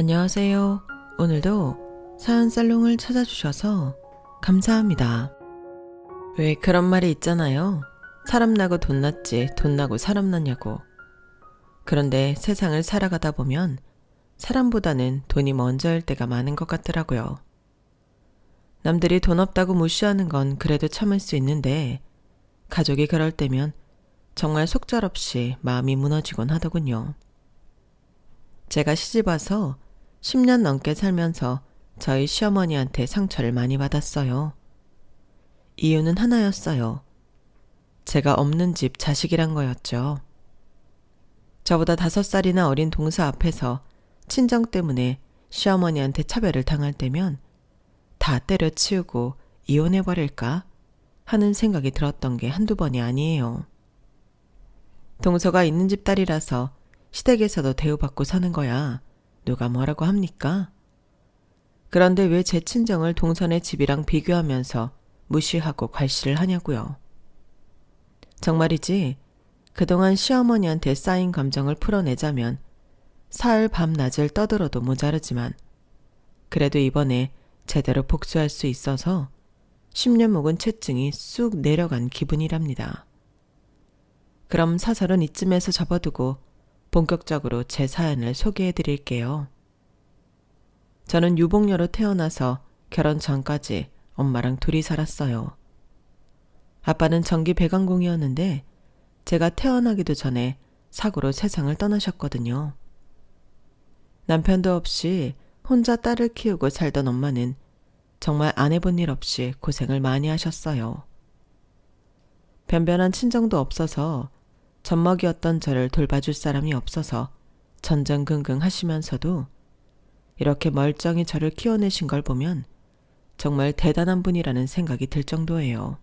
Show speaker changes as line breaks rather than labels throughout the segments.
안녕하세요. 오늘도 사연 살롱을 찾아주셔서 감사합니다. 왜 그런 말이 있잖아요. 사람 나고 돈 났지 돈 나고 사람 났냐고. 그런데 세상을 살아가다 보면 사람보다는 돈이 먼저일 때가 많은 것 같더라고요. 남들이 돈 없다고 무시하는 건 그래도 참을 수 있는데 가족이 그럴 때면 정말 속절없이 마음이 무너지곤 하더군요. 제가 시집와서 10년 넘게 살면서 저희 시어머니한테 상처를 많이 받았어요. 이유는 하나였어요. 제가 없는 집 자식이란 거였죠. 저보다 5살이나 어린 동서 앞에서 친정 때문에 시어머니한테 차별을 당할 때면 다 때려치우고 이혼해버릴까 하는 생각이 들었던 게 한두 번이 아니에요. 동서가 있는 집 딸이라서 시댁에서도 대우받고 사는 거야. 누가 뭐라고 합니까? 그런데 왜 제 친정을 동선의 집이랑 비교하면서 무시하고 괄시를 하냐고요. 정말이지 그동안 시어머니한테 쌓인 감정을 풀어내자면 사흘 밤낮을 떠들어도 모자르지만 그래도 이번에 제대로 복수할 수 있어서 10년 묵은 채증이 쑥 내려간 기분이랍니다. 그럼 사설은 이쯤에서 접어두고 본격적으로 제 사연을 소개해 드릴게요. 저는 유복녀로 태어나서 결혼 전까지 엄마랑 둘이 살았어요. 아빠는 전기 배관공이었는데 제가 태어나기도 전에 사고로 세상을 떠나셨거든요. 남편도 없이 혼자 딸을 키우고 살던 엄마는 정말 안 해본 일 없이 고생을 많이 하셨어요. 변변한 친정도 없어서 젖먹이었던 저를 돌봐줄 사람이 없어서 전전긍긍 하시면서도 이렇게 멀쩡히 저를 키워내신 걸 보면 정말 대단한 분이라는 생각이 들 정도예요.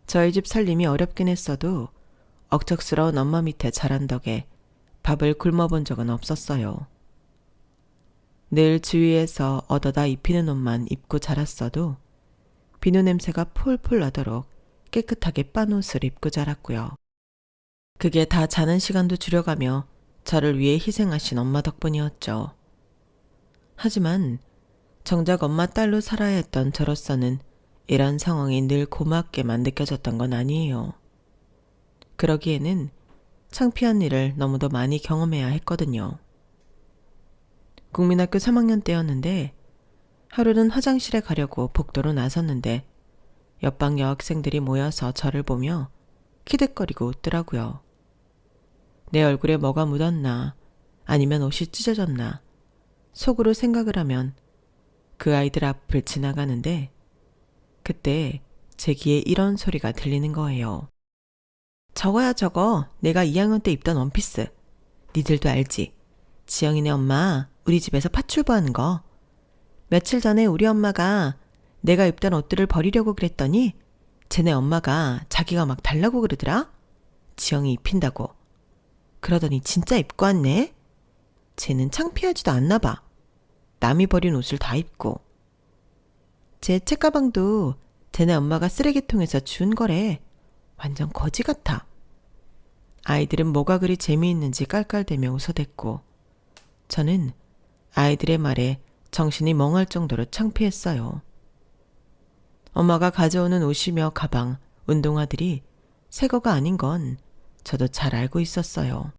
저희 집 살림이 어렵긴 했어도 억척스러운 엄마 밑에 자란 덕에 밥을 굶어본 적은 없었어요. 늘 주위에서 얻어다 입히는 옷만 입고 자랐어도 비누 냄새가 폴폴 나도록 깨끗하게 빤 옷을 입고 자랐고요. 그게 다 자는 시간도 줄여가며 저를 위해 희생하신 엄마 덕분이었죠. 하지만 정작 엄마 딸로 살아야 했던 저로서는 이런 상황이 늘 고맙게만 느껴졌던 건 아니에요. 그러기에는 창피한 일을 너무도 많이 경험해야 했거든요. 국민학교 3학년 때였는데 하루는 화장실에 가려고 복도로 나섰는데 옆방 여학생들이 모여서 저를 보며 키득거리고 웃더라고요. 내 얼굴에 뭐가 묻었나 아니면 옷이 찢어졌나 속으로 생각을 하면 그 아이들 앞을 지나가는데 그때 제 귀에 이런 소리가 들리는 거예요. 저거야 저거 내가 2학년 때 입던 원피스. 니들도 알지? 지영이네 엄마 우리 집에서 파출부하는 거. 며칠 전에 우리 엄마가 내가 입던 옷들을 버리려고 그랬더니 쟤네 엄마가 자기가 막 달라고 그러더라. 지영이 입힌다고. 그러더니 진짜 입고 왔네. 쟤는 창피하지도 않나 봐. 남이 버린 옷을 다 입고. 제 책가방도 쟤네 엄마가 쓰레기통에서 준 거래. 완전 거지 같아. 아이들은 뭐가 그리 재미있는지 깔깔대며 웃어댔고 저는 아이들의 말에 정신이 멍할 정도로 창피했어요. 엄마가 가져오는 옷이며 가방, 운동화들이 새 거가 아닌 건 저도 잘 알고 있었어요.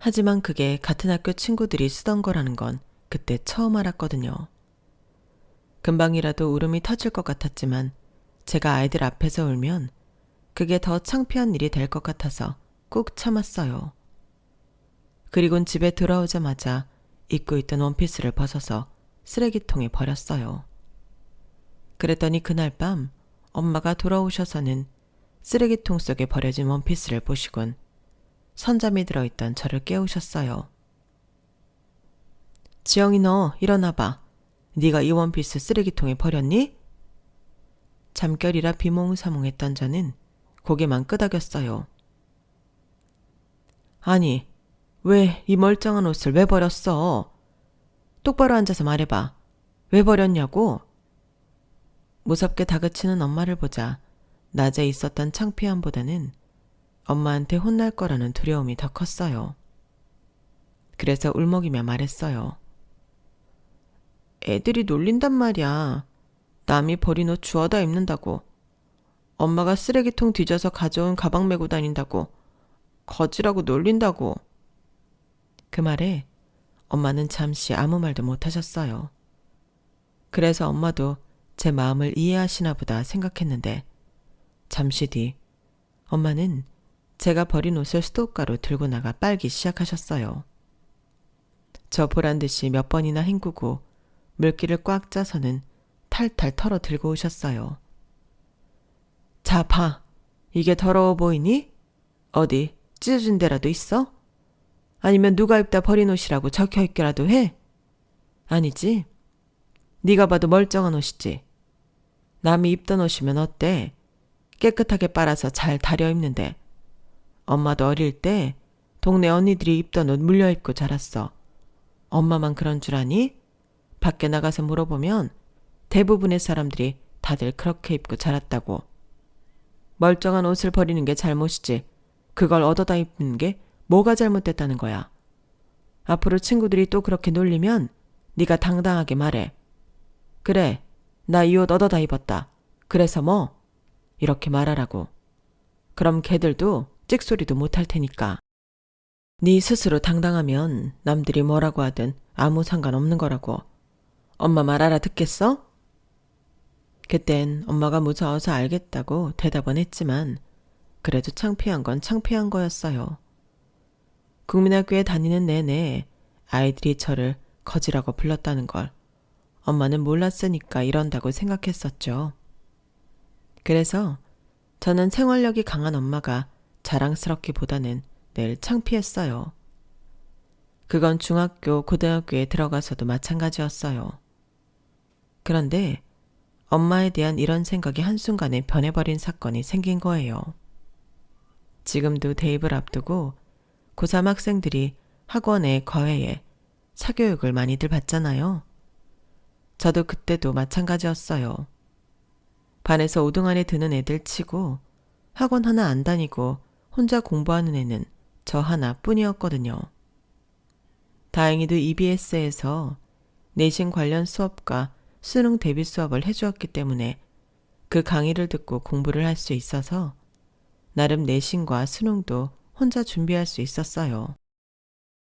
하지만 그게 같은 학교 친구들이 쓰던 거라는 건 그때 처음 알았거든요. 금방이라도 울음이 터질 것 같았지만 제가 아이들 앞에서 울면 그게 더 창피한 일이 될 것 같아서 꾹 참았어요. 그리곤 집에 돌아오자마자 입고 있던 원피스를 벗어서 쓰레기통에 버렸어요. 그랬더니 그날 밤 엄마가 돌아오셔서는 쓰레기통 속에 버려진 원피스를 보시곤 선잠이 들어있던 저를 깨우셨어요. 지영이 너 일어나봐. 네가 이 원피스 쓰레기통에 버렸니? 잠결이라 비몽사몽했던 저는 고개만 끄덕였어요. 아니, 왜 이 멀쩡한 옷을 왜 버렸어? 똑바로 앉아서 말해봐. 왜 버렸냐고? 무섭게 다그치는 엄마를 보자 낮에 있었던 창피함보다는 엄마한테 혼날 거라는 두려움이 더 컸어요. 그래서 울먹이며 말했어요. 애들이 놀린단 말이야. 남이 버린 옷 주워다 입는다고. 엄마가 쓰레기통 뒤져서 가져온 가방 메고 다닌다고. 거지라고 놀린다고. 그 말에 엄마는 잠시 아무 말도 못하셨어요. 그래서 엄마도 제 마음을 이해하시나 보다 생각했는데 잠시 뒤 엄마는 제가 버린 옷을 수도가로 들고 나가 빨기 시작하셨어요. 저 보란 듯이 몇 번이나 헹구고 물기를 꽉 짜서는 탈탈 털어 들고 오셨어요. 자, 봐. 이게 더러워 보이니? 어디 찢어진 데라도 있어? 아니면 누가 입다 버린 옷이라고 적혀있기라도 해? 아니지? 네가 봐도 멀쩡한 옷이지. 남이 입던 옷이면 어때? 깨끗하게 빨아서 잘 다려 입는데. 엄마도 어릴 때 동네 언니들이 입던 옷 물려 입고 자랐어. 엄마만 그런 줄 아니? 밖에 나가서 물어보면 대부분의 사람들이 다들 그렇게 입고 자랐다고. 멀쩡한 옷을 버리는 게 잘못이지. 그걸 얻어다 입는 게 뭐가 잘못됐다는 거야. 앞으로 친구들이 또 그렇게 놀리면 네가 당당하게 말해. 그래, 나 이 옷 얻어다 입었다. 그래서 뭐? 이렇게 말하라고. 그럼 걔들도 찍소리도 못할 테니까. 네 스스로 당당하면 남들이 뭐라고 하든 아무 상관없는 거라고. 엄마 말 알아듣겠어? 그땐 엄마가 무서워서 알겠다고 대답은 했지만 그래도 창피한 건 창피한 거였어요. 국민학교에 다니는 내내 아이들이 저를 거지라고 불렀다는 걸 엄마는 몰랐으니까 이런다고 생각했었죠. 그래서 저는 생활력이 강한 엄마가 자랑스럽기보다는 늘 창피했어요. 그건 중학교, 고등학교에 들어가서도 마찬가지였어요. 그런데 엄마에 대한 이런 생각이 한순간에 변해버린 사건이 생긴 거예요. 지금도 대입을 앞두고 고3 학생들이 학원에 과외에 사교육을 많이들 받잖아요. 저도 그때도 마찬가지였어요. 반에서 5등 안에 드는 애들 치고 학원 하나 안 다니고 혼자 공부하는 애는 저 하나뿐이었거든요. 다행히도 EBS에서 내신 관련 수업과 수능 대비 수업을 해주었기 때문에 그 강의를 듣고 공부를 할 수 있어서 나름 내신과 수능도 혼자 준비할 수 있었어요.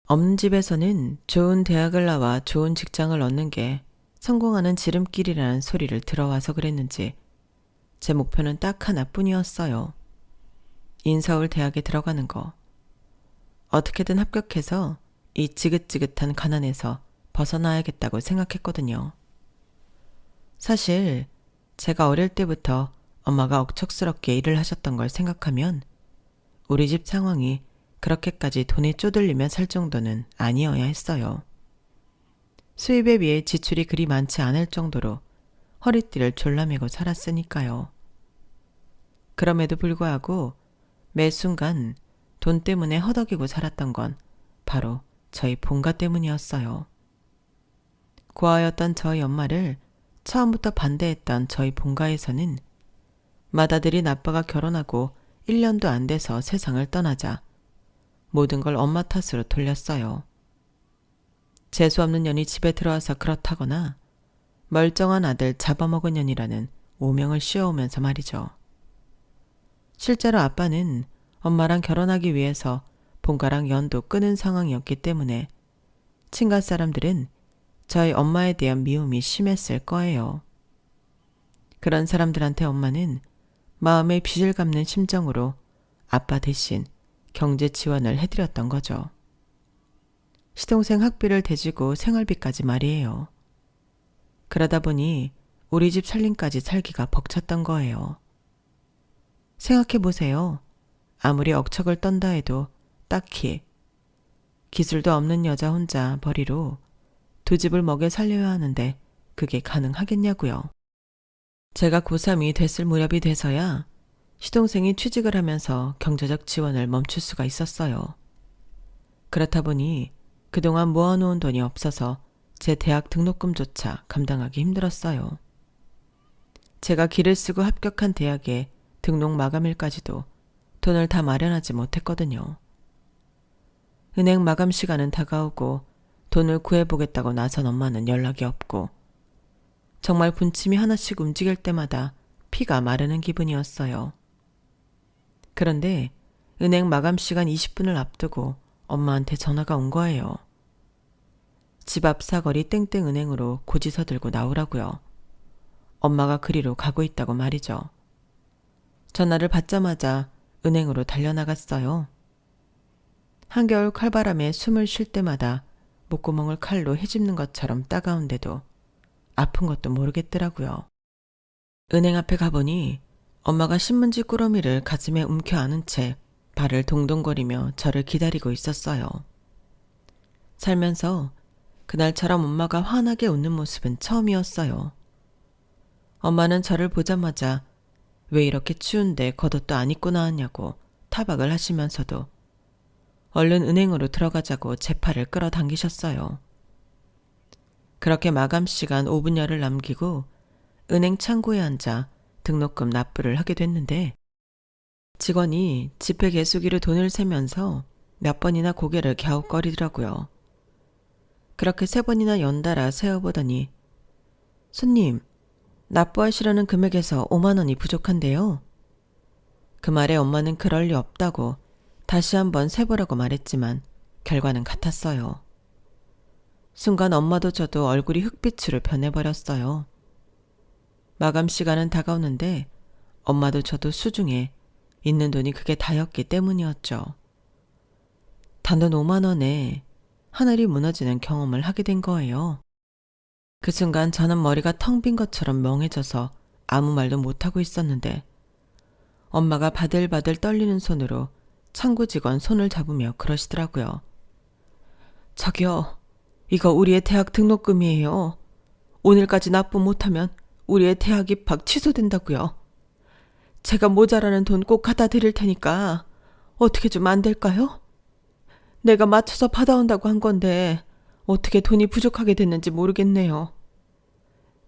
없는 집에서는 좋은 대학을 나와 좋은 직장을 얻는 게 성공하는 지름길이라는 소리를 들어와서 그랬는지 제 목표는 딱 하나뿐이었어요. 인서울 대학에 들어가는 거. 어떻게든 합격해서 이 지긋지긋한 가난에서 벗어나야겠다고 생각했거든요. 사실 제가 어릴 때부터 엄마가 억척스럽게 일을 하셨던 걸 생각하면 우리 집 상황이 그렇게까지 돈에 쪼들리며 살 정도는 아니어야 했어요. 수입에 비해 지출이 그리 많지 않을 정도로 허리띠를 졸라매고 살았으니까요. 그럼에도 불구하고 매 순간 돈 때문에 허덕이고 살았던 건 바로 저희 본가 때문이었어요. 고아였던 저희 엄마를 처음부터 반대했던 저희 본가에서는 맏아들인 아빠가 결혼하고 1년도 안 돼서 세상을 떠나자 모든 걸 엄마 탓으로 돌렸어요. 재수없는 년이 집에 들어와서 그렇다거나 멀쩡한 아들 잡아먹은 년이라는 오명을 씌워오면서 말이죠. 실제로 아빠는 엄마랑 결혼하기 위해서 본가랑 연도 끊은 상황이었기 때문에 친가 사람들은 저희 엄마에 대한 미움이 심했을 거예요. 그런 사람들한테 엄마는 마음의 빚을 갚는 심정으로 아빠 대신 경제 지원을 해드렸던 거죠. 시동생 학비를 대주고 생활비까지 말이에요. 그러다 보니 우리 집 살림까지 살기가 벅찼던 거예요. 생각해보세요. 아무리 억척을 떤다 해도 딱히 기술도 없는 여자 혼자 벌이로 두 집을 먹여 살려야 하는데 그게 가능하겠냐고요. 제가 고3이 됐을 무렵이 돼서야 시동생이 취직을 하면서 경제적 지원을 멈출 수가 있었어요. 그렇다 보니 그동안 모아놓은 돈이 없어서 제 대학 등록금조차 감당하기 힘들었어요. 제가 기를 쓰고 합격한 대학에 등록 마감일까지도 돈을 다 마련하지 못했거든요. 은행 마감 시간은 다가오고 돈을 구해보겠다고 나선 엄마는 연락이 없고 정말 분침이 하나씩 움직일 때마다 피가 마르는 기분이었어요. 그런데 은행 마감 시간 20분을 앞두고 엄마한테 전화가 온 거예요. 집 앞 사거리 땡땡은행으로 고지서 들고 나오라고요. 엄마가 그리로 가고 있다고 말이죠. 전화를 받자마자 은행으로 달려나갔어요. 한겨울 칼바람에 숨을 쉴 때마다 목구멍을 칼로 헤집는 것처럼 따가운데도 아픈 것도 모르겠더라고요. 은행 앞에 가보니 엄마가 신문지 꾸러미를 가슴에 움켜 안은 채 발을 동동거리며 저를 기다리고 있었어요. 살면서 그날처럼 엄마가 환하게 웃는 모습은 처음이었어요. 엄마는 저를 보자마자 왜 이렇게 추운데 겉옷도 안 입고 나왔냐고 타박을 하시면서도 얼른 은행으로 들어가자고 제 팔을 끌어당기셨어요. 그렇게 마감 시간 5분여를 남기고 은행 창구에 앉아 등록금 납부를 하게 됐는데 직원이 지폐 개수기로 돈을 세면서 몇 번이나 고개를 갸웃거리더라고요. 그렇게 3번이나 연달아 세어보더니 손님, 납부하시려는 금액에서 5만 원이 부족한데요. 그 말에 엄마는 그럴 리 없다고 다시 한번 세보라고 말했지만 결과는 같았어요. 순간 엄마도 저도 얼굴이 흑빛으로 변해버렸어요. 마감 시간은 다가오는데 엄마도 저도 수중에 있는 돈이 그게 다였기 때문이었죠. 단돈 5만 원에 하늘이 무너지는 경험을 하게 된 거예요. 그 순간 저는 머리가 텅 빈 것처럼 멍해져서 아무 말도 못하고 있었는데 엄마가 바들바들 떨리는 손으로 창구 직원 손을 잡으며 그러시더라고요. 저기요, 이거 우리의 대학 등록금이에요. 오늘까지 납부 못하면 우리의 대학 입학 취소된다고요. 제가 모자라는 돈 꼭 갖다 드릴 테니까 어떻게 좀 안 될까요? 내가 맞춰서 받아온다고 한 건데 어떻게 돈이 부족하게 됐는지 모르겠네요.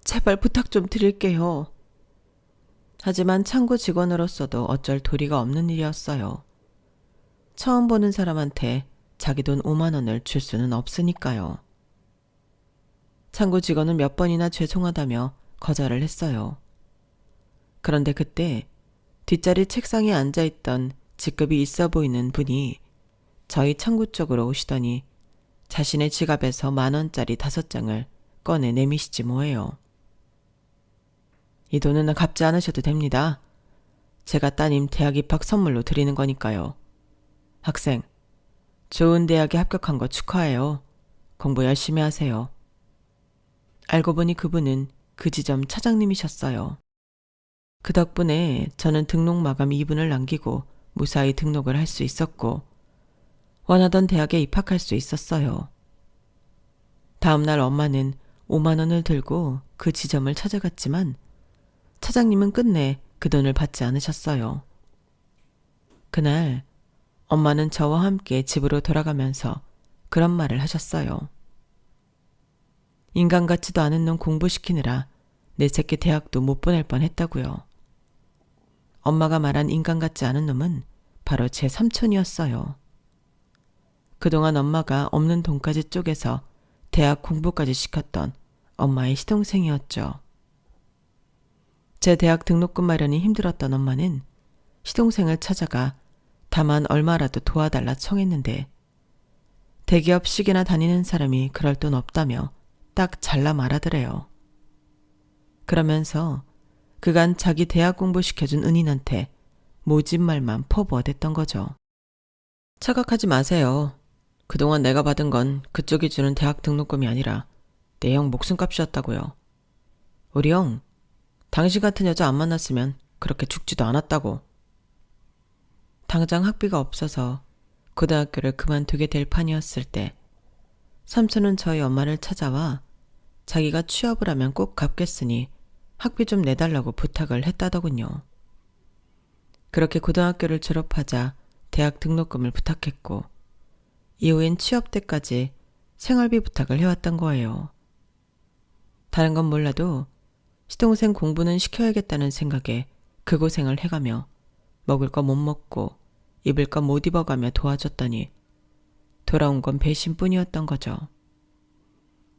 제발 부탁 좀 드릴게요. 하지만 창구 직원으로서도 어쩔 도리가 없는 일이었어요. 처음 보는 사람한테 자기 돈 5만 원을 줄 수는 없으니까요. 창구 직원은 몇 번이나 죄송하다며 거절을 했어요. 그런데 그때 뒷자리 책상에 앉아있던 직급이 있어 보이는 분이 저희 창구 쪽으로 오시더니 자신의 지갑에서 10,000원짜리 5장을 꺼내 내미시지 뭐예요. 이 돈은 갚지 않으셔도 됩니다. 제가 따님 대학 입학 선물로 드리는 거니까요. 학생, 좋은 대학에 합격한 거 축하해요. 공부 열심히 하세요. 알고 보니 그분은 그 지점 차장님이셨어요. 그 덕분에 저는 등록 마감 2분을 남기고 무사히 등록을 할 수 있었고 원하던 대학에 입학할 수 있었어요. 다음날 엄마는 5만 원을 들고 그 지점을 찾아갔지만 차장님은 끝내 그 돈을 받지 않으셨어요. 그날 엄마는 저와 함께 집으로 돌아가면서 그런 말을 하셨어요. 인간 같지도 않은 놈 공부시키느라 내 새끼 대학도 못 보낼 뻔했다고요. 엄마가 말한 인간 같지 않은 놈은 바로 제 삼촌이었어요. 그동안 엄마가 없는 돈까지 쪼개서 대학 공부까지 시켰던 엄마의 시동생이었죠. 제 대학 등록금 마련이 힘들었던 엄마는 시동생을 찾아가 다만 얼마라도 도와달라 청했는데 대기업식이나 다니는 사람이 그럴 돈 없다며 딱 잘라 말하더래요. 그러면서 그간 자기 대학 공부시켜준 은인한테 모진 말만 퍼부어댔던 거죠. 착각하지 마세요. 그동안 내가 받은 건 그쪽이 주는 대학 등록금이 아니라 내 형 목숨값이었다고요. 우리 형, 당신 같은 여자 안 만났으면 그렇게 죽지도 않았다고. 당장 학비가 없어서 고등학교를 그만두게 될 판이었을 때 삼촌은 저희 엄마를 찾아와 자기가 취업을 하면 꼭 갚겠으니 학비 좀 내달라고 부탁을 했다더군요. 그렇게 고등학교를 졸업하자 대학 등록금을 부탁했고 이후엔 취업 때까지 생활비 부탁을 해왔던 거예요. 다른 건 몰라도 시동생 공부는 시켜야겠다는 생각에 그 고생을 해가며 먹을 거 못 먹고 입을 거 못 입어가며 도와줬더니 돌아온 건 배신뿐이었던 거죠.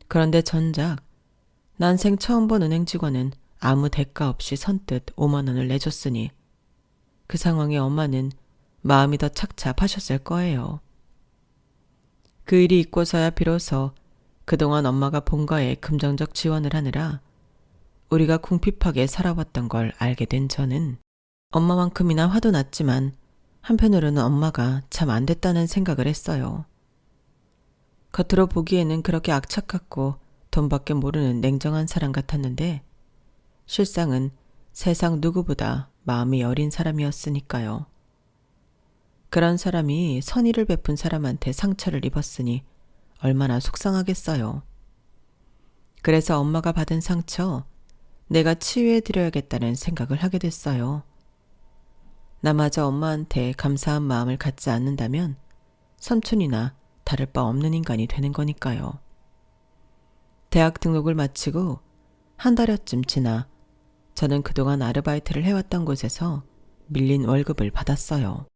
그런데 전작 난생 처음 본 은행 직원은 아무 대가 없이 선뜻 5만 원을 내줬으니 그 상황에 엄마는 마음이 더 착잡하셨을 거예요. 그 일이 있고서야 비로소 그동안 엄마가 본가에 금전적 지원을 하느라 우리가 궁핍하게 살아왔던 걸 알게 된 저는 엄마만큼이나 화도 났지만 한편으로는 엄마가 참 안 됐다는 생각을 했어요. 겉으로 보기에는 그렇게 악착 같고 돈밖에 모르는 냉정한 사람 같았는데 실상은 세상 누구보다 마음이 여린 사람이었으니까요. 그런 사람이 선의를 베푼 사람한테 상처를 입었으니 얼마나 속상하겠어요. 그래서 엄마가 받은 상처 내가 치유해드려야겠다는 생각을 하게 됐어요. 나마저 엄마한테 감사한 마음을 갖지 않는다면 삼촌이나 다를 바 없는 인간이 되는 거니까요. 대학 등록을 마치고 한 달여쯤 지나 저는 그동안 아르바이트를 해왔던 곳에서 밀린 월급을 받았어요.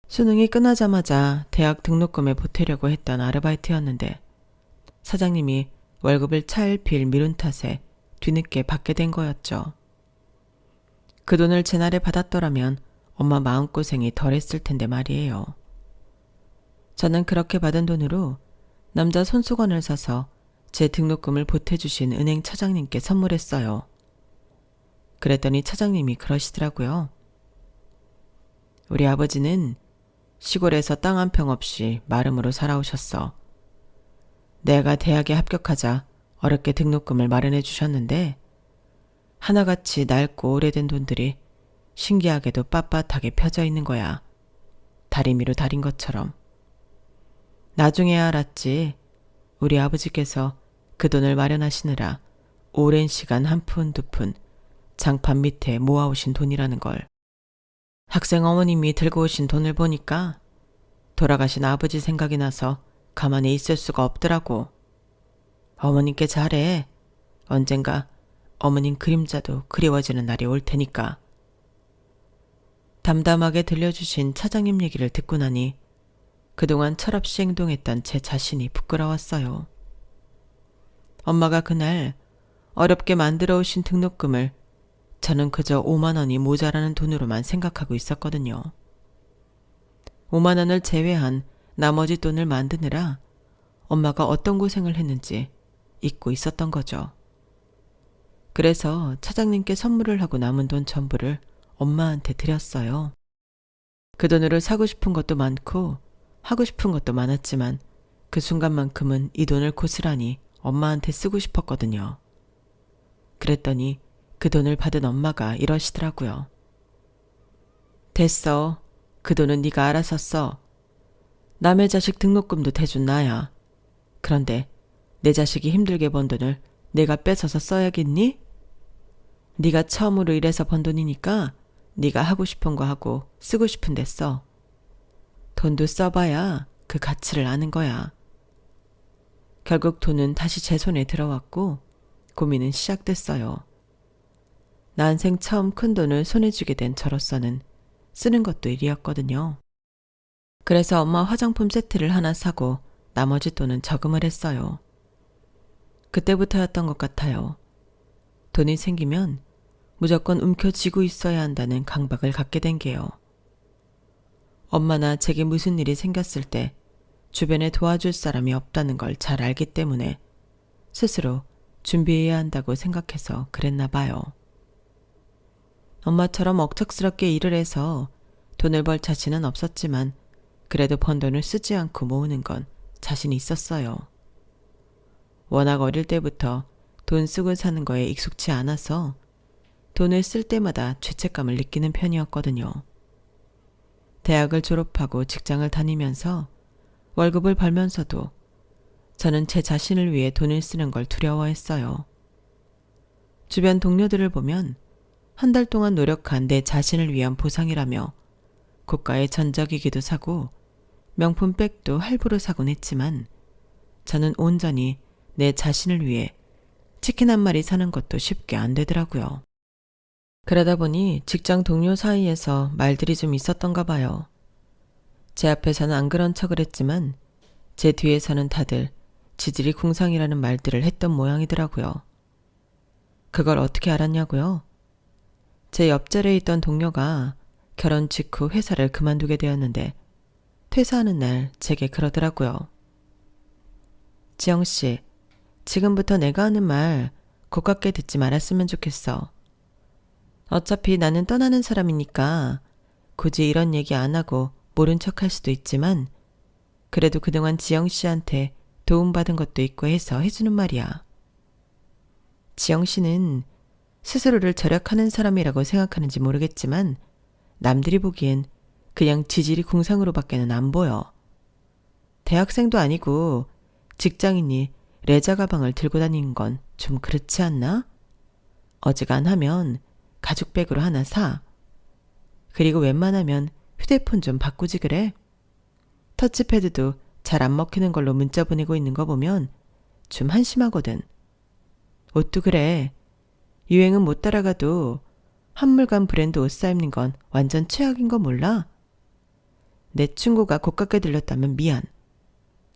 수능이 끝나자마자 대학 등록금에 보태려고 했던 아르바이트였는데 사장님이 월급을 차일피일 미룬 탓에 뒤늦게 받게 된 거였죠. 그 돈을 제 날에 받았더라면 엄마 마음고생이 덜했을 텐데 말이에요. 저는 그렇게 받은 돈으로 남자 손수건을 사서 제 등록금을 보태주신 은행 차장님께 선물했어요. 그랬더니 차장님이 그러시더라고요. 우리 아버지는 시골에서 땅 한 평 없이 마름으로 살아오셨어. 내가 대학에 합격하자 어렵게 등록금을 마련해 주셨는데 하나같이 낡고 오래된 돈들이 신기하게도 빳빳하게 펴져 있는 거야. 다리미로 달인 것처럼. 나중에야 알았지. 우리 아버지께서 그 돈을 마련하시느라 오랜 시간 한 푼 두 푼 장판 밑에 모아오신 돈이라는 걸. 학생 어머님이 들고 오신 돈을 보니까 돌아가신 아버지 생각이 나서 가만히 있을 수가 없더라고. 어머님께 잘해. 언젠가 어머님 그림자도 그리워지는 날이 올 테니까. 담담하게 들려주신 차장님 얘기를 듣고 나니 그동안 철없이 행동했던 제 자신이 부끄러웠어요. 엄마가 그날 어렵게 만들어 오신 등록금을 저는 그저 5만 원이 모자라는 돈으로만 생각하고 있었거든요. 5만 원을 제외한 나머지 돈을 만드느라 엄마가 어떤 고생을 했는지 잊고 있었던 거죠. 그래서 차장님께 선물을 하고 남은 돈 전부를 엄마한테 드렸어요. 그 돈으로 사고 싶은 것도 많고 하고 싶은 것도 많았지만 그 순간만큼은 이 돈을 고스란히 엄마한테 쓰고 싶었거든요. 그랬더니 그 돈을 받은 엄마가 이러시더라고요. 됐어. 그 돈은 네가 알아서 써. 남의 자식 등록금도 대준 나야. 그런데 내 자식이 힘들게 번 돈을 내가 뺏어서 써야겠니? 네가 처음으로 일해서 번 돈이니까 네가 하고 싶은 거 하고 쓰고 싶은 데 써. 돈도 써봐야 그 가치를 아는 거야. 결국 돈은 다시 제 손에 들어왔고 고민은 시작됐어요. 난생 처음 큰 돈을 손에 쥐게 된 저로서는 쓰는 것도 일이었거든요. 그래서 엄마 화장품 세트를 하나 사고 나머지 돈은 저금을 했어요. 그때부터였던 것 같아요. 돈이 생기면 무조건 움켜쥐고 있어야 한다는 강박을 갖게 된 게요. 엄마나 제게 무슨 일이 생겼을 때 주변에 도와줄 사람이 없다는 걸 잘 알기 때문에 스스로 준비해야 한다고 생각해서 그랬나 봐요. 엄마처럼 억척스럽게 일을 해서 돈을 벌 자신은 없었지만 그래도 번 돈을 쓰지 않고 모으는 건 자신이 있었어요. 워낙 어릴 때부터 돈 쓰고 사는 거에 익숙치 않아서 돈을 쓸 때마다 죄책감을 느끼는 편이었거든요. 대학을 졸업하고 직장을 다니면서 월급을 벌면서도 저는 제 자신을 위해 돈을 쓰는 걸 두려워했어요. 주변 동료들을 보면 한 달 동안 노력한 내 자신을 위한 보상이라며 고가의 전자기기도 사고 명품 백도 할부로 사곤 했지만 저는 온전히 내 자신을 위해 치킨 한 마리 사는 것도 쉽게 안 되더라고요. 그러다 보니 직장 동료 사이에서 말들이 좀 있었던가 봐요. 제 앞에서는 안 그런 척을 했지만 제 뒤에서는 다들 지질이 궁상이라는 말들을 했던 모양이더라고요. 그걸 어떻게 알았냐고요? 제 옆자리에 있던 동료가 결혼 직후 회사를 그만두게 되었는데 퇴사하는 날 제게 그러더라고요. 지영 씨, 지금부터 내가 하는 말 고깝게 듣지 말았으면 좋겠어. 어차피 나는 떠나는 사람이니까 굳이 이런 얘기 안 하고 모른 척 할 수도 있지만 그래도 그동안 지영 씨한테 도움받은 것도 있고 해서 해주는 말이야. 지영 씨는 스스로를 절약하는 사람이라고 생각하는지 모르겠지만 남들이 보기엔 그냥 지질이 궁상으로밖에는 안 보여. 대학생도 아니고 직장인이 레자 가방을 들고 다니는 건 좀 그렇지 않나? 어지간하면 가죽백으로 하나 사. 그리고 웬만하면 휴대폰 좀 바꾸지 그래? 터치패드도 잘 안 먹히는 걸로 문자 보내고 있는 거 보면 좀 한심하거든. 옷도 그래. 유행은 못 따라가도 한물간 브랜드 옷 사 입는 건 완전 최악인 거 몰라? 내 충고가 고깝게 들렸다면 미안.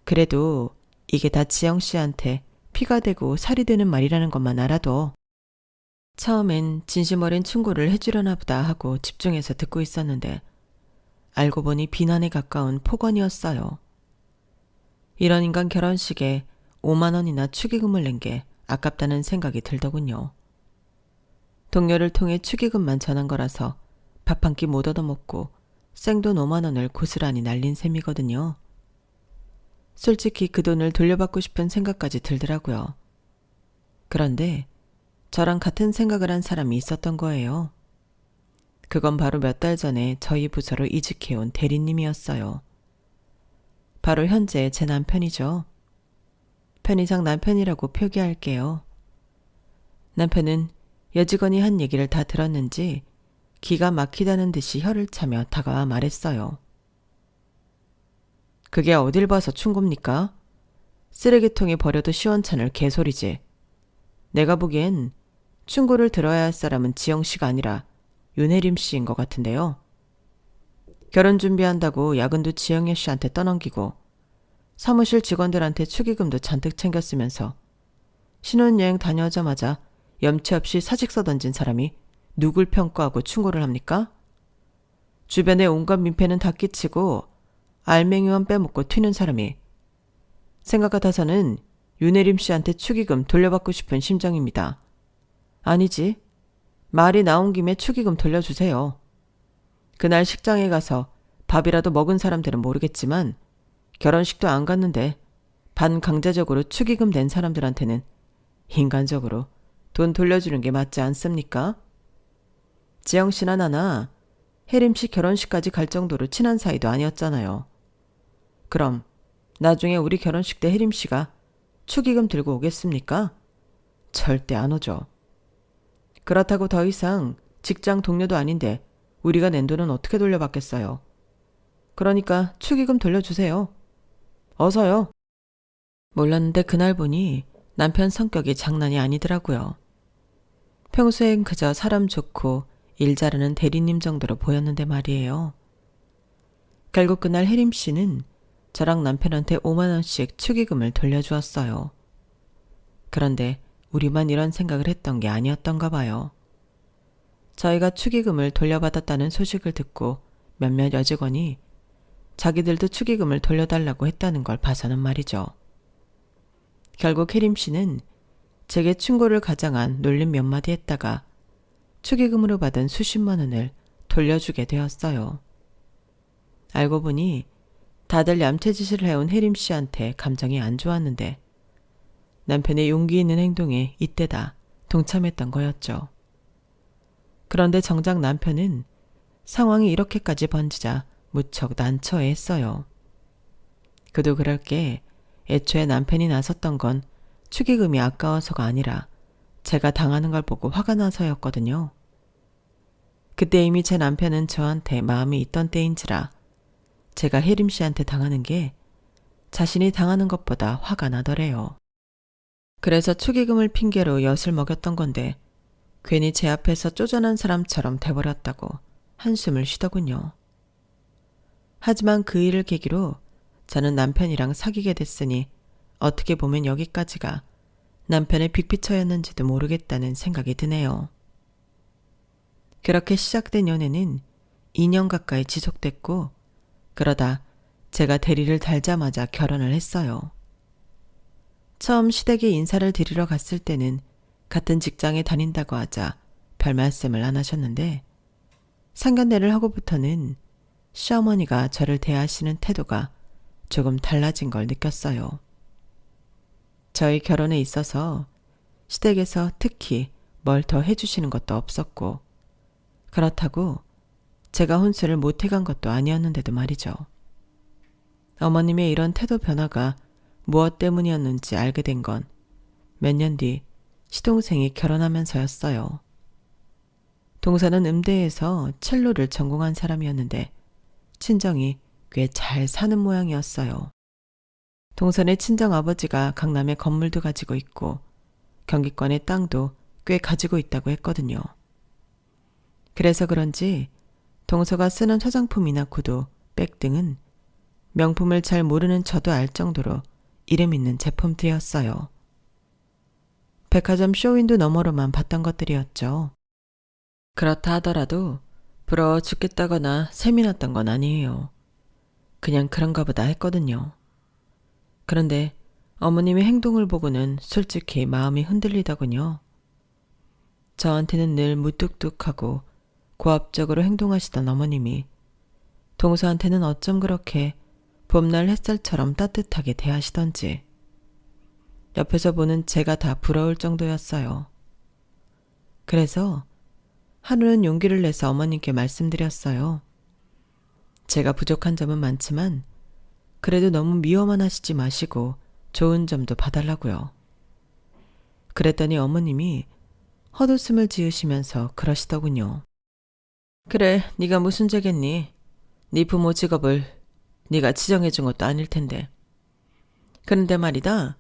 그래도 이게 다 지영 씨한테 피가 되고 살이 되는 말이라는 것만 알아도. 처음엔 진심 어린 충고를 해주려나 보다 하고 집중해서 듣고 있었는데 알고 보니 비난에 가까운 폭언이었어요. 이런 인간 결혼식에 5만 원이나 축의금을 낸 게 아깝다는 생각이 들더군요. 동료를 통해 축의금만 전한 거라서 밥 한 끼 못 얻어먹고 생돈 5만 원을 고스란히 날린 셈이거든요. 솔직히 그 돈을 돌려받고 싶은 생각까지 들더라고요. 그런데 저랑 같은 생각을 한 사람이 있었던 거예요. 그건 바로 몇 달 전에 저희 부서로 이직해온 대리님이었어요. 바로 현재 제 남편이죠. 편의상 남편이라고 표기할게요. 남편은 여직원이 한 얘기를 다 들었는지 기가 막히다는 듯이 혀를 차며 다가와 말했어요. 그게 어딜 봐서 충고입니까? 쓰레기통에 버려도 시원찮을 개소리지. 내가 보기엔 충고를 들어야 할 사람은 지영 씨가 아니라 윤혜림 씨인 것 같은데요. 결혼 준비한다고 야근도 지영애 씨한테 떠넘기고 사무실 직원들한테 축의금도 잔뜩 챙겼으면서 신혼여행 다녀오자마자 염치 없이 사직서 던진 사람이 누굴 평가하고 충고를 합니까? 주변에 온갖 민폐는 다 끼치고 알맹이만 빼먹고 튀는 사람이 생각 같아서는 윤혜림 씨한테 축의금 돌려받고 싶은 심정입니다. 아니지. 말이 나온 김에 축의금 돌려주세요. 그날 식장에 가서 밥이라도 먹은 사람들은 모르겠지만 결혼식도 안 갔는데 반강제적으로 축의금 낸 사람들한테는 인간적으로 돈 돌려주는 게 맞지 않습니까? 지영 씨나 나나 혜림 씨 결혼식까지 갈 정도로 친한 사이도 아니었잖아요. 그럼 나중에 우리 결혼식 때 혜림 씨가 축의금 들고 오겠습니까? 절대 안 오죠. 그렇다고 더 이상 직장 동료도 아닌데 우리가 낸 돈은 어떻게 돌려받겠어요. 그러니까 축의금 돌려주세요. 어서요. 몰랐는데 그날 보니 남편 성격이 장난이 아니더라고요. 평소엔 그저 사람 좋고 일 잘하는 대리님 정도로 보였는데 말이에요. 결국 그날 혜림 씨는 저랑 남편한테 5만 원씩 축의금을 돌려주었어요. 그런데 우리만 이런 생각을 했던 게 아니었던가 봐요. 저희가 축의금을 돌려받았다는 소식을 듣고 몇몇 여직원이 자기들도 축의금을 돌려달라고 했다는 걸 봐서는 말이죠. 결국 혜림 씨는 제게 충고를 가장한 놀림 몇 마디 했다가 축의금으로 받은 수십만 원을 돌려주게 되었어요. 알고 보니 다들 얌체짓을 해온 혜림 씨한테 감정이 안 좋았는데 남편의 용기 있는 행동에 이때다 동참했던 거였죠. 그런데 정작 남편은 상황이 이렇게까지 번지자 무척 난처해했어요. 그도 그럴 게 애초에 남편이 나섰던 건 축의금이 아까워서가 아니라 제가 당하는 걸 보고 화가 나서였거든요. 그때 이미 제 남편은 저한테 마음이 있던 때인지라 제가 혜림 씨한테 당하는 게 자신이 당하는 것보다 화가 나더래요. 그래서 축의금을 핑계로 엿을 먹였던 건데 괜히 제 앞에서 쪼잔한 사람처럼 돼버렸다고 한숨을 쉬더군요. 하지만 그 일을 계기로 저는 남편이랑 사귀게 됐으니 어떻게 보면 여기까지가 남편의 빅피처였는지도 모르겠다는 생각이 드네요. 그렇게 시작된 연애는 2년 가까이 지속됐고 그러다 제가 대리를 달자마자 결혼을 했어요. 처음 시댁에 인사를 드리러 갔을 때는 같은 직장에 다닌다고 하자 별 말씀을 안 하셨는데 상견례를 하고부터는 시어머니가 저를 대하시는 태도가 조금 달라진 걸 느꼈어요. 저희 결혼에 있어서 시댁에서 특히 뭘 더 해주시는 것도 없었고 그렇다고 제가 혼수를 못 해간 것도 아니었는데도 말이죠. 어머님의 이런 태도 변화가 무엇 때문이었는지 알게 된 건 몇 년 뒤 시동생이 결혼하면서였어요. 동서는 음대에서 첼로를 전공한 사람이었는데 친정이 꽤 잘 사는 모양이었어요. 동선의 친정아버지가 강남에 건물도 가지고 있고 경기권의 땅도 꽤 가지고 있다고 했거든요. 그래서 그런지 동서가 쓰는 화장품이나 구두, 백 등은 명품을 잘 모르는 저도 알 정도로 이름 있는 제품들이었어요. 백화점 쇼윈도 너머로만 봤던 것들이었죠. 그렇다 하더라도 부러워 죽겠다거나 셈이 났던 건 아니에요. 그냥 그런가 보다 했거든요. 그런데 어머님의 행동을 보고는 솔직히 마음이 흔들리더군요. 저한테는 늘 무뚝뚝하고 고압적으로 행동하시던 어머님이 동서한테는 어쩜 그렇게 봄날 햇살처럼 따뜻하게 대하시던지 옆에서 보는 제가 다 부러울 정도였어요. 그래서 하루는 용기를 내서 어머님께 말씀드렸어요. 제가 부족한 점은 많지만 그래도 너무 미워만 하시지 마시고 좋은 점도 봐달라고요. 그랬더니 어머님이 헛웃음을 지으시면서 그러시더군요. 그래, 네가 무슨 죄겠니? 네 부모 직업을 네가 지정해준 것도 아닐 텐데. 그런데 말이다.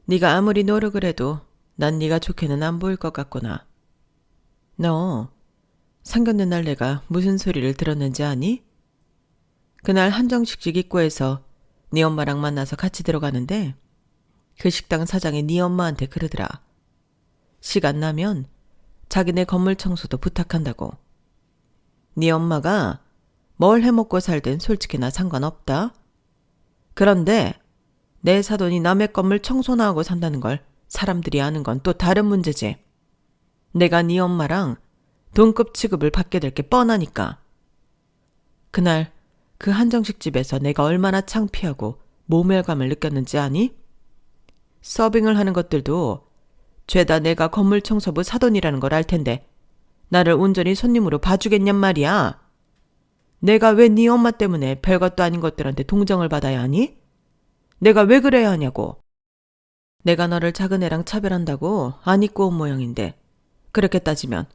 네가 아무리 노력을 해도 난 네가 좋게는 안 보일 것 같구나. 너 상견례 날 내가 무슨 소리를 들었는지 아니? 그날 한정식집 입구에서 네 엄마랑 만나서 같이 들어가는데 그 식당 사장이 네 엄마한테 그러더라. 시간 나면 자기네 건물 청소도 부탁한다고. 네 엄마가 뭘 해먹고 살든 솔직히 나 상관없다. 그런데 내 사돈이 남의 건물 청소나 하고 산다는 걸 사람들이 아는 건 또 다른 문제지. 내가 네 엄마랑 동급 취급을 받게 될 게 뻔하니까. 그날 그 한정식집에서 내가 얼마나 창피하고 모멸감을 느꼈는지 아니? 서빙을 하는 것들도 죄다 내가 건물 청소부 사돈이라는 걸 알 텐데 나를 온전히 손님으로 봐주겠냔 말이야. 내가 왜 네 엄마 때문에 별것도 아닌 것들한테 동정을 받아야 하니? 내가 왜 그래야 하냐고. 내가 너를 작은 애랑 차별한다고 안 입고 온 모양인데 그렇게 따지면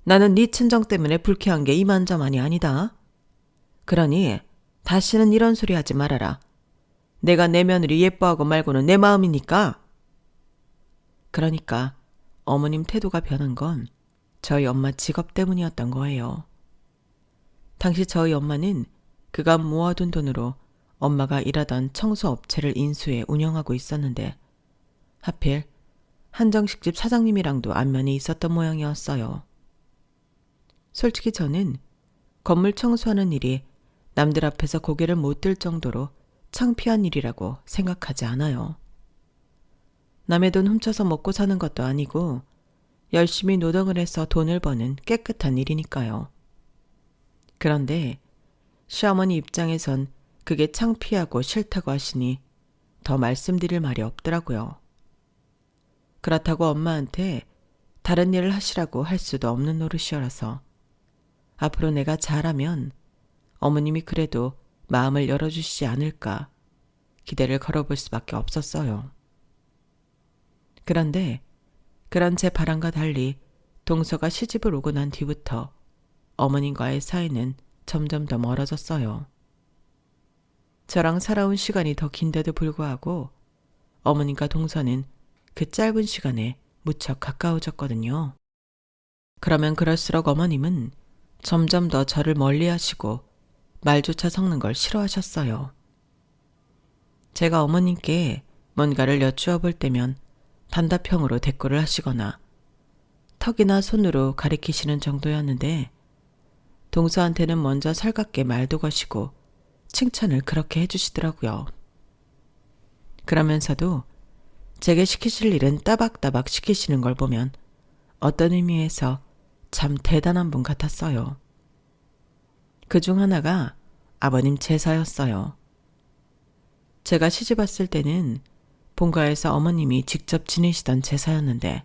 나는 네 친정 때문에 불쾌한 게 이만저만이 아니다. 그러니 다시는 이런 소리 하지 말아라. 내가 내 며느리 예뻐하고 말고는 내 마음이니까. 그러니까 어머님 태도가 변한 건 저희 엄마 직업 때문이었던 거예요. 당시 저희 엄마는 그간 모아둔 돈으로 엄마가 일하던 청소업체를 인수해 운영하고 있었는데 하필 한정식집 사장님이랑도 안면이 있었던 모양이었어요. 솔직히 저는 건물 청소하는 일이 남들 앞에서 고개를 못 들 정도로 창피한 일이라고 생각하지 않아요. 남의 돈 훔쳐서 먹고 사는 것도 아니고 열심히 노동을 해서 돈을 버는 깨끗한 일이니까요. 그런데 시어머니 입장에선 그게 창피하고 싫다고 하시니 더 말씀드릴 말이 없더라고요. 그렇다고 엄마한테 다른 일을 하시라고 할 수도 없는 노릇이어라서 앞으로 내가 잘하면 어머님이 그래도 마음을 열어주시지 않을까 기대를 걸어볼 수밖에 없었어요. 그런데 그런 제 바람과 달리 동서가 시집을 오고 난 뒤부터 어머님과의 사이는 점점 더 멀어졌어요. 저랑 살아온 시간이 더 긴데도 불구하고 어머님과 동서는 그 짧은 시간에 무척 가까워졌거든요. 그러면 그럴수록 어머님은 점점 더 저를 멀리하시고 말조차 섞는 걸 싫어하셨어요. 제가 어머님께 뭔가를 여쭈어 볼 때면 단답형으로 대꾸를 하시거나 턱이나 손으로 가리키시는 정도였는데 동서한테는 먼저 살갑게 말도 거시고 칭찬을 그렇게 해주시더라고요. 그러면서도 제게 시키실 일은 따박따박 시키시는 걸 보면 어떤 의미에서 참 대단한 분 같았어요. 그중 하나가 아버님 제사였어요. 제가 시집 왔을 때는 본가에서 어머님이 직접 지내시던 제사였는데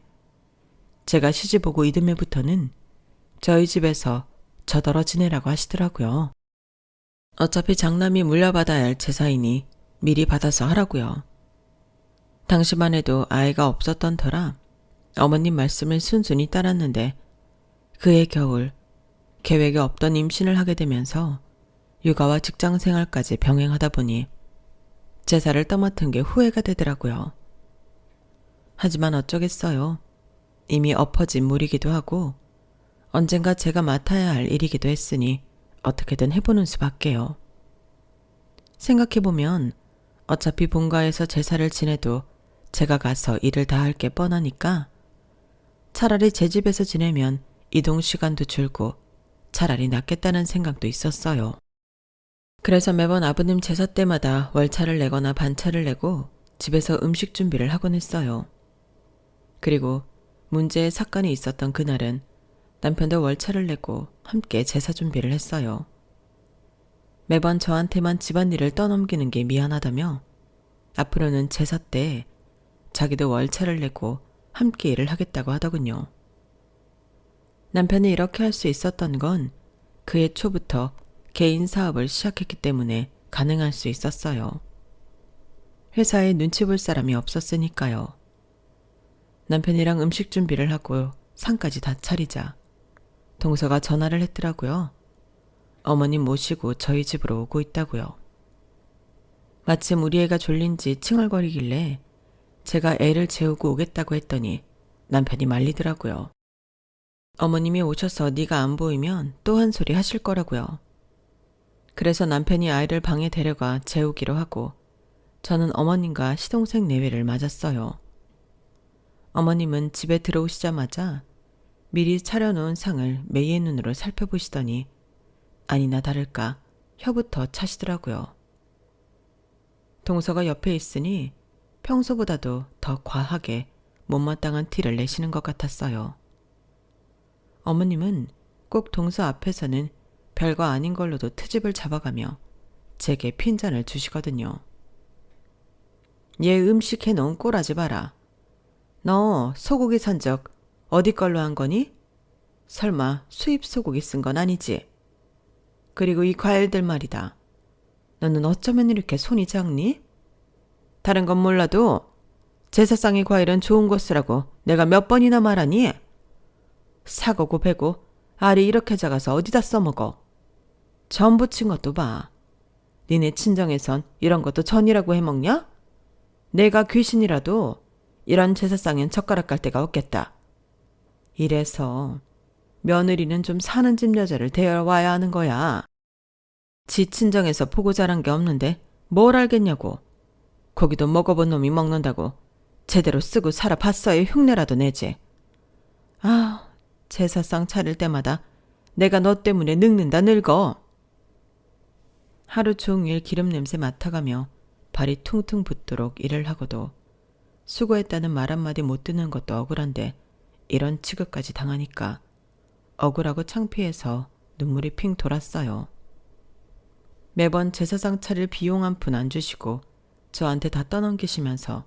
제가 시집 오고 이듬해부터는 저희 집에서 저더러 지내라고 하시더라고요. 어차피 장남이 물려받아야 할 제사이니 미리 받아서 하라고요. 당시만 해도 아이가 없었던 터라 어머님 말씀을 순순히 따랐는데 그해 겨울 계획에 없던 임신을 하게 되면서 육아와 직장 생활까지 병행하다 보니 제사를 떠맡은 게 후회가 되더라고요. 하지만 어쩌겠어요. 이미 엎어진 물이기도 하고 언젠가 제가 맡아야 할 일이기도 했으니 어떻게든 해보는 수밖에요. 생각해보면 어차피 본가에서 제사를 지내도 제가 가서 일을 다 할 게 뻔하니까 차라리 제 집에서 지내면 이동 시간도 줄고 차라리 낫겠다는 생각도 있었어요. 그래서 매번 아버님 제사 때마다 월차를 내거나 반차를 내고 집에서 음식 준비를 하곤 했어요. 그리고 문제의 사건이 있었던 그날은 남편도 월차를 내고 함께 제사 준비를 했어요. 매번 저한테만 집안일을 떠넘기는 게 미안하다며 앞으로는 제사 때 자기도 월차를 내고 함께 일을 하겠다고 하더군요. 남편이 이렇게 할 수 있었던 건 그해 초부터 개인 사업을 시작했기 때문에 가능할 수 있었어요. 회사에 눈치 볼 사람이 없었으니까요. 남편이랑 음식 준비를 하고 상까지 다 차리자 동서가 전화를 했더라고요. 어머님 모시고 저희 집으로 오고 있다고요. 마침 우리 애가 졸린지 칭얼거리길래 제가 애를 재우고 오겠다고 했더니 남편이 말리더라고요. 어머님이 오셔서 네가 안 보이면 또 한 소리 하실 거라고요. 그래서 남편이 아이를 방에 데려가 재우기로 하고 저는 어머님과 시동생 내외를 맞았어요. 어머님은 집에 들어오시자마자 미리 차려놓은 상을 매의 눈으로 살펴보시더니 아니나 다를까 혀부터 차시더라고요. 동서가 옆에 있으니 평소보다도 더 과하게 못마땅한 티를 내시는 것 같았어요. 어머님은 꼭 동서 앞에서는 별거 아닌 걸로도 트집을 잡아가며 제게 핀잔을 주시거든요. 얘 음식 해놓은 꼴하지 마라. 너 소고기 산 적 어디 걸로 한 거니? 설마 수입 소고기 쓴 건 아니지? 그리고 이 과일들 말이다. 너는 어쩌면 이렇게 손이 작니? 다른 건 몰라도 제사상의 과일은 좋은 거 쓰라고 내가 몇 번이나 말하니? 사고고 배고 알이 이렇게 작아서 어디다 써먹어. 전 부친 것도 봐. 니네 친정에선 이런 것도 전이라고 해먹냐? 내가 귀신이라도 이런 제사상엔 젓가락 깔 데가 없겠다. 이래서 며느리는 좀 사는 집 여자를 데려와야 하는 거야. 지 친정에서 보고 자란 게 없는데 뭘 알겠냐고. 고기도 먹어본 놈이 먹는다고 제대로 쓰고 살아봤어야 흉내라도 내지. 아, 제사상 차릴 때마다 내가 너 때문에 늙는다 늙어. 하루 종일 기름 냄새 맡아가며 발이 퉁퉁 붓도록 일을 하고도 수고했다는 말 한마디 못 듣는 것도 억울한데 이런 취급까지 당하니까 억울하고 창피해서 눈물이 핑 돌았어요. 매번 제사상 차릴 비용 한 푼 안 주시고 저한테 다 떠넘기시면서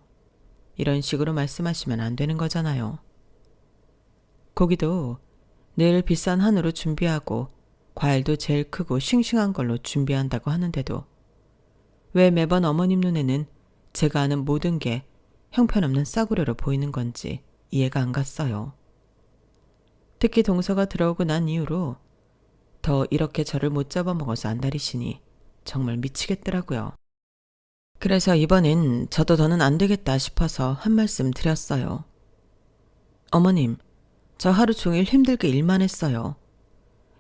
이런 식으로 말씀하시면 안 되는 거잖아요. 고기도 늘 비싼 한우로 준비하고 과일도 제일 크고 싱싱한 걸로 준비한다고 하는데도 왜 매번 어머님 눈에는 제가 아는 모든 게 형편없는 싸구려로 보이는 건지 이해가 안 갔어요. 특히 동서가 들어오고 난 이후로 더 이렇게 저를 못 잡아먹어서 안달이시니 정말 미치겠더라고요. 그래서 이번엔 저도 더는 안 되겠다 싶어서 한 말씀 드렸어요. 어머님, 저 하루 종일 힘들게 일만 했어요.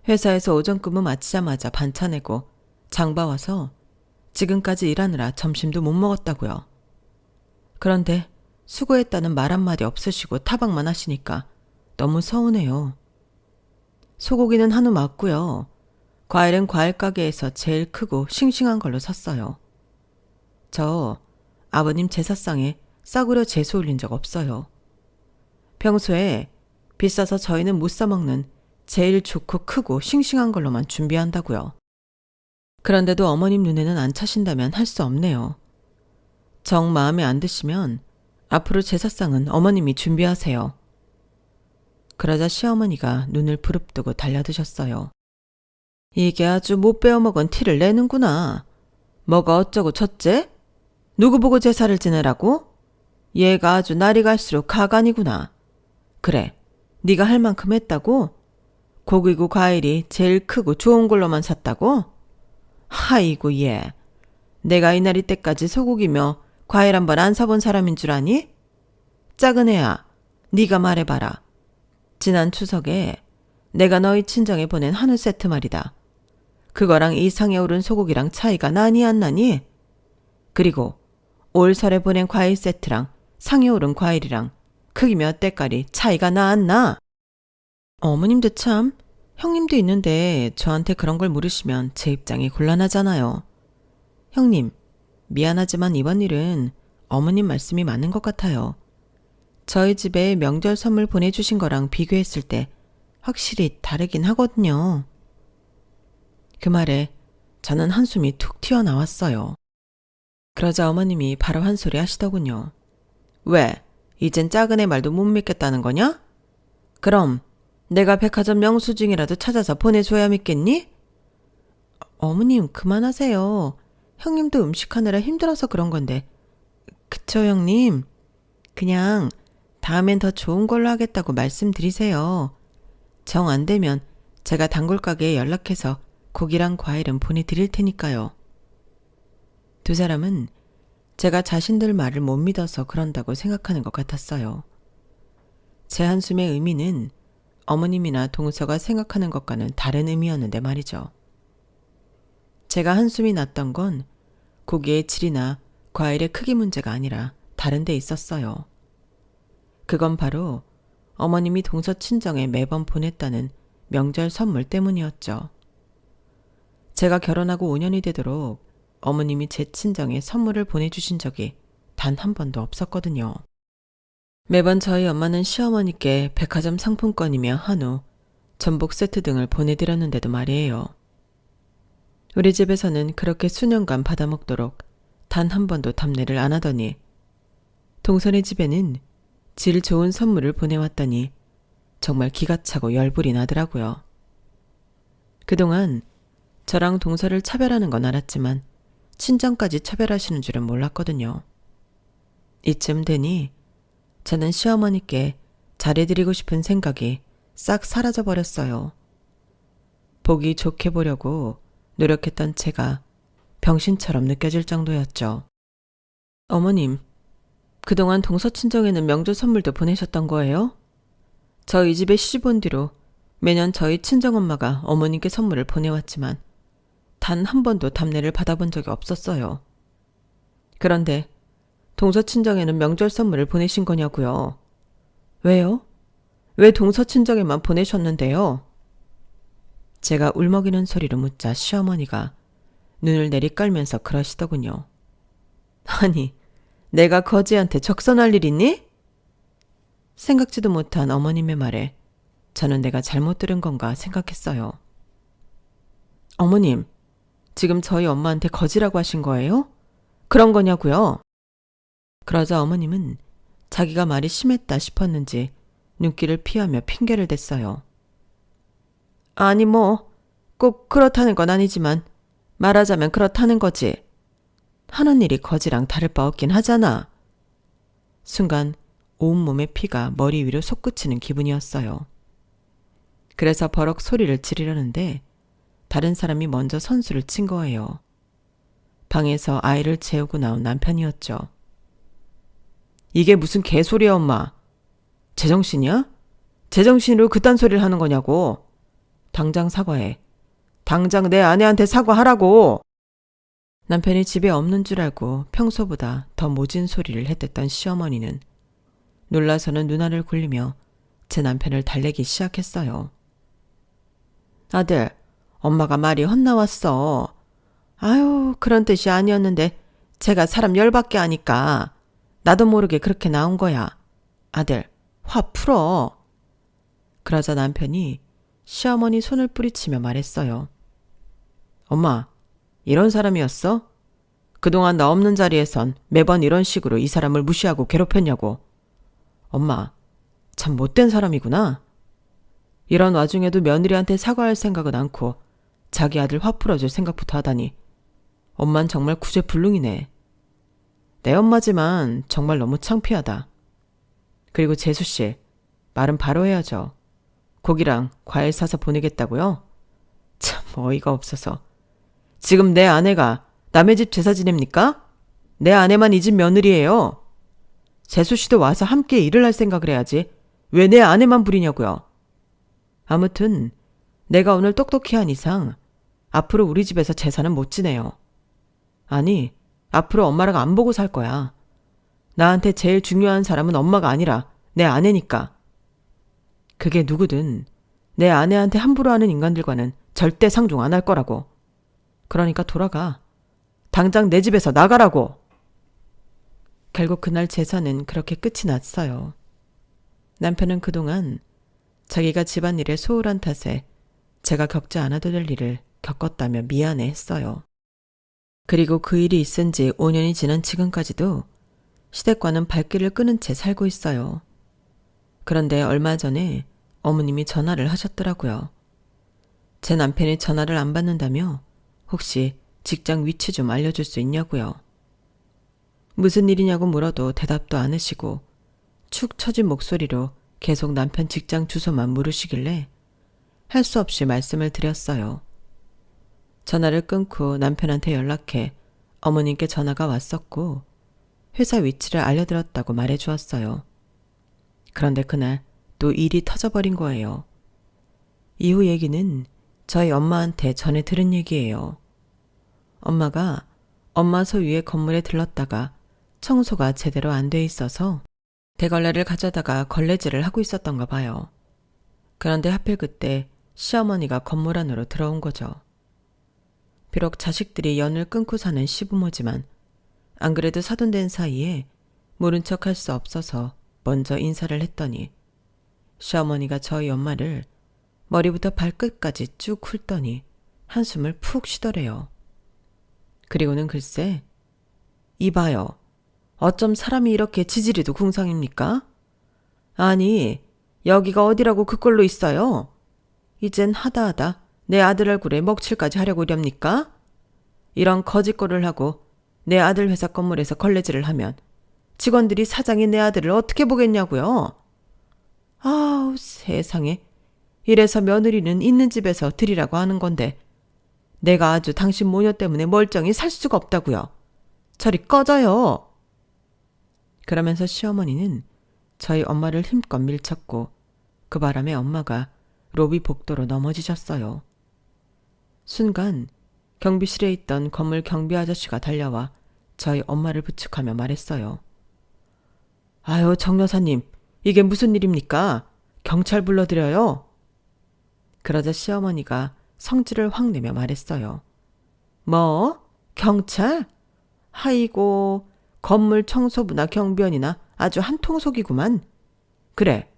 회사에서 오전 근무 마치자마자 반차 내고 장 봐와서 지금까지 일하느라 점심도 못 먹었다고요. 그런데 수고했다는 말 한마디 없으시고 타박만 하시니까 너무 서운해요. 소고기는 한우 맞고요. 과일은 과일 가게에서 제일 크고 싱싱한 걸로 샀어요. 저 아버님 제사상에 싸구려 재수 올린 적 없어요. 평소에 비싸서 저희는 못 사 먹는 제일 좋고 크고 싱싱한 걸로만 준비한다고요. 그런데도 어머님 눈에는 안 차신다면 할 수 없네요. 정 마음에 안 드시면 앞으로 제사상은 어머님이 준비하세요. 그러자 시어머니가 눈을 부릅뜨고 달려드셨어요. 이게 아주 못 배워먹은 티를 내는구나. 뭐가 어쩌고 저째? 누구 보고 제사를 지내라고? 얘가 아주 날이 갈수록 가관이구나. 그래, 네가 할 만큼 했다고? 고기고 과일이 제일 크고 좋은 걸로만 샀다고? 하이고 얘. 내가 이날이 때까지 소고기며 과일 한 번 안 사본 사람인 줄 아니? 작은 애야, 네가 말해봐라. 지난 추석에 내가 너희 친정에 보낸 한우 세트 말이다. 그거랑 이 상에 오른 소고기랑 차이가 나니 안 나니? 그리고 올 설에 보낸 과일 세트랑 상에 오른 과일이랑 크기 몇 대깔이 차이가 나 안 나? 어머님도 참, 형님도 있는데 저한테 그런 걸 물으시면 제 입장이 곤란하잖아요. 형님, 미안하지만 이번 일은 어머님 말씀이 맞는 것 같아요. 저희 집에 명절 선물 보내주신 거랑 비교했을 때 확실히 다르긴 하거든요. 그 말에 저는 한숨이 툭 튀어나왔어요. 그러자 어머님이 바로 한 소리 하시더군요. 왜? 이젠 작은 애 말도 못 믿겠다는 거냐? 그럼 내가 백화점 영수증이라도 찾아서 보내줘야 믿겠니? 어머님 그만하세요. 형님도 음식하느라 힘들어서 그런 건데. 그쵸 형님? 그냥 다음엔 더 좋은 걸로 하겠다고 말씀드리세요. 정 안 되면 제가 단골 가게에 연락해서 고기랑 과일은 보내드릴 테니까요. 두 사람은 제가 자신들 말을 못 믿어서 그런다고 생각하는 것 같았어요. 제 한숨의 의미는 어머님이나 동서가 생각하는 것과는 다른 의미였는데 말이죠. 제가 한숨이 났던 건 고기의 질이나 과일의 크기 문제가 아니라 다른 데 있었어요. 그건 바로 어머님이 동서 친정에 매번 보냈다는 명절 선물 때문이었죠. 제가 결혼하고 5년이 되도록 어머님이 제 친정에 선물을 보내주신 적이 단 한 번도 없었거든요. 매번 저희 엄마는 시어머니께 백화점 상품권이며 한우, 전복 세트 등을 보내드렸는데도 말이에요. 우리 집에서는 그렇게 수년간 받아먹도록 단 한 번도 답례를 안 하더니 동선의 집에는 질 좋은 선물을 보내왔더니 정말 기가 차고 열불이 나더라고요. 그동안 저랑 동서를 차별하는 건 알았지만 친정까지 차별하시는 줄은 몰랐거든요. 이쯤 되니 저는 시어머니께 잘해드리고 싶은 생각이 싹 사라져버렸어요. 보기 좋게 보려고 노력했던 제가 병신처럼 느껴질 정도였죠. 어머님, 그동안 동서 친정에는 명절 선물도 보내셨던 거예요? 저 이 집에 시집 온 뒤로 매년 저희 친정엄마가 어머님께 선물을 보내왔지만 단 한 번도 답례를 받아본 적이 없었어요. 그런데 동서 친정에는 명절 선물을 보내신 거냐고요? 왜요? 왜 동서 친정에만 보내셨는데요? 제가 울먹이는 소리로 묻자 시어머니가 눈을 내리깔면서 그러시더군요. 아니, 내가 거지한테 적선할 일 있니? 생각지도 못한 어머님의 말에 저는 내가 잘못 들은 건가 생각했어요. 어머님, 지금 저희 엄마한테 거지라고 하신 거예요? 그런 거냐고요? 그러자 어머님은 자기가 말이 심했다 싶었는지 눈길을 피하며 핑계를 댔어요. 아니 꼭 그렇다는 건 아니지만 말하자면 그렇다는 거지. 하는 일이 거지랑 다를 바 없긴 하잖아. 순간 온몸의 피가 머리 위로 솟구치는 기분이었어요. 그래서 버럭 소리를 지르려는데 다른 사람이 먼저 선수를 친 거예요. 방에서 아이를 재우고 나온 남편이었죠. 이게 무슨 개소리야 엄마. 제정신이야? 제정신으로 그딴 소리를 하는 거냐고. 당장 사과해. 당장 내 아내한테 사과하라고. 남편이 집에 없는 줄 알고 평소보다 더 모진 소리를 했댔던 시어머니는 놀라서는 눈알을 굴리며 제 남편을 달래기 시작했어요. 아들, 엄마가 말이 헛나왔어. 아유, 그런 뜻이 아니었는데 제가 사람 열받게 하니까 나도 모르게 그렇게 나온 거야. 아들, 화 풀어. 그러자 남편이 시어머니 손을 뿌리치며 말했어요. 엄마, 이런 사람이었어? 그동안 나 없는 자리에선 매번 이런 식으로 이 사람을 무시하고 괴롭혔냐고. 엄마, 참 못된 사람이구나. 이런 와중에도 며느리한테 사과할 생각은 않고 자기 아들 화 풀어줄 생각부터 하다니. 엄만 정말 구제불능이네. 내 엄마지만 정말 너무 창피하다. 그리고 재수씨, 말은 바로 해야죠. 고기랑 과일 사서 보내겠다고요? 참 어이가 없어서. 지금 내 아내가 남의 집 제사 지냅니까? 내 아내만 이 집 며느리예요. 재수씨도 와서 함께 일을 할 생각을 해야지. 왜 내 아내만 부리냐고요. 아무튼 내가 오늘 똑똑히 한 이상 앞으로 우리 집에서 제사는 못 지내요. 아니, 앞으로 엄마랑 안 보고 살 거야. 나한테 제일 중요한 사람은 엄마가 아니라 내 아내니까. 그게 누구든 내 아내한테 함부로 하는 인간들과는 절대 상종 안 할 거라고. 그러니까 돌아가. 당장 내 집에서 나가라고. 결국 그날 제사는 그렇게 끝이 났어요. 남편은 그동안 자기가 집안일에 소홀한 탓에 제가 겪지 않아도 될 일을 겪었다며 미안해 했어요. 그리고 그 일이 있은 지 5년이 지난 지금까지도 시댁과는 발길을 끊은 채 살고 있어요. 그런데 얼마 전에 어머님이 전화를 하셨더라고요. 제 남편이 전화를 안 받는다며 혹시 직장 위치 좀 알려줄 수 있냐고요. 무슨 일이냐고 물어도 대답도 안 하시고 축 처진 목소리로 계속 남편 직장 주소만 물으시길래 할 수 없이 말씀을 드렸어요. 전화를 끊고 남편한테 연락해 어머님께 전화가 왔었고 회사 위치를 알려드렸다고 말해주었어요. 그런데 그날 또 일이 터져버린 거예요. 이후 얘기는 저희 엄마한테 전해 들은 얘기예요. 엄마가 엄마 소유의 건물에 들렀다가 청소가 제대로 안 돼 있어서 대걸레를 가져다가 걸레질을 하고 있었던가 봐요. 그런데 하필 그때 시어머니가 건물 안으로 들어온 거죠. 비록 자식들이 연을 끊고 사는 시부모지만 안 그래도 사돈된 사이에 모른 척 할 수 없어서 먼저 인사를 했더니 시어머니가 저희 엄마를 머리부터 발끝까지 쭉 훑더니 한숨을 푹 쉬더래요. 그리고는 글쎄, 이봐요. 어쩜 사람이 이렇게 지지리도 궁상입니까? 아니, 여기가 어디라고 그꼴로 있어요? 이젠 하다하다 내 아들 얼굴에 먹칠까지 하려고 이렵니까? 이런 거짓골을 하고 내 아들 회사 건물에서 걸레질을 하면 직원들이 사장이 내 아들을 어떻게 보겠냐고요? 아우 세상에. 이래서 며느리는 있는 집에서 드리라고 하는 건데 내가 아주 당신 모녀 때문에 멀쩡히 살 수가 없다고요. 저리 꺼져요. 그러면서 시어머니는 저희 엄마를 힘껏 밀쳤고 그 바람에 엄마가 로비 복도로 넘어지셨어요. 순간 경비실에 있던 건물 경비 아저씨가 달려와 저희 엄마를 부축하며 말했어요. 아유 정 여사님, 이게 무슨 일입니까? 경찰 불러드려요. 그러자 시어머니가 성질을 확 내며 말했어요. 뭐? 경찰? 아이고, 건물 청소부나 경비원이나 아주 한통속이구만. 그래,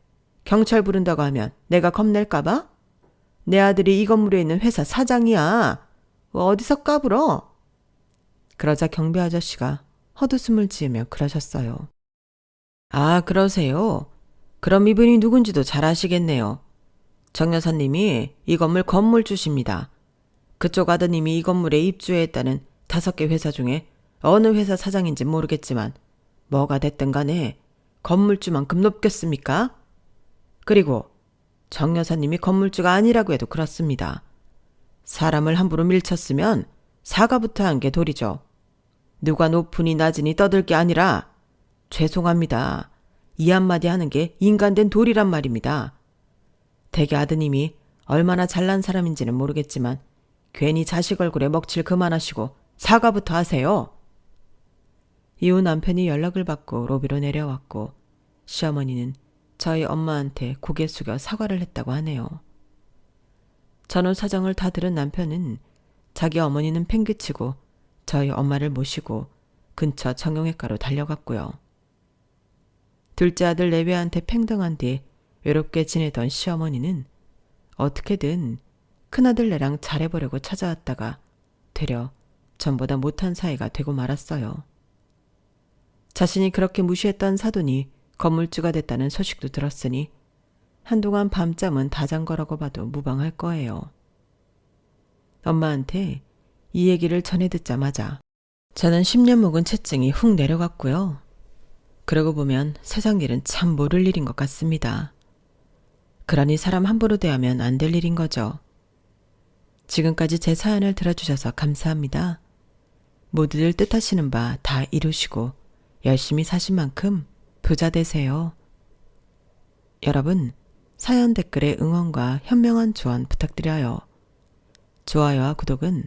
경찰 부른다고 하면 내가 겁낼까봐? 내 아들이 이 건물에 있는 회사 사장이야. 어디서 까불어? 그러자 경비 아저씨가 헛웃음을 지으며 그러셨어요. 아, 그러세요? 그럼 이분이 누군지도 잘 아시겠네요. 정 여사님이 이 건물 건물주십니다. 그쪽 아드님이 이 건물에 입주했다는 5개 회사 중에 어느 회사 사장인지 모르겠지만 뭐가 됐든 간에 건물주만큼 높겠습니까? 그리고 정 여사님이 건물주가 아니라고 해도 그렇습니다. 사람을 함부로 밀쳤으면 사과부터 한 게 도리죠. 누가 높으니 낮으니 떠들 게 아니라 죄송합니다. 이 한마디 하는 게 인간된 도리란 말입니다. 대개 아드님이 얼마나 잘난 사람인지는 모르겠지만 괜히 자식 얼굴에 먹칠 그만하시고 사과부터 하세요. 이후 남편이 연락을 받고 로비로 내려왔고 시어머니는 저희 엄마한테 고개 숙여 사과를 했다고 하네요. 전후 사정을 다 들은 남편은 자기 어머니는 팽개치고 저희 엄마를 모시고 근처 정형외과로 달려갔고요. 둘째 아들 내외한테 팽당한 뒤 외롭게 지내던 시어머니는 어떻게든 큰아들네랑 잘해보려고 찾아왔다가 되려 전보다 못한 사이가 되고 말았어요. 자신이 그렇게 무시했던 사돈이 건물주가 됐다는 소식도 들었으니 한동안 밤잠은 다 잔 거라고 봐도 무방할 거예요. 엄마한테 이 얘기를 전해 듣자마자 저는 10년 묵은 채증이 훅 내려갔고요. 그러고 보면 세상 일은 참 모를 일인 것 같습니다. 그러니 사람 함부로 대하면 안 될 일인 거죠. 지금까지 제 사연을 들어주셔서 감사합니다. 모두들 뜻하시는 바 다 이루시고 열심히 사신 만큼 부자 되세요. 여러분, 사연 댓글에 응원과 현명한 조언 부탁드려요. 좋아요와 구독은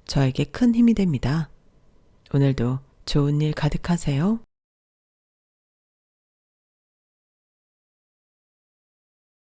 저에게 큰 힘이 됩니다. 오늘도 좋은 일 가득하세요.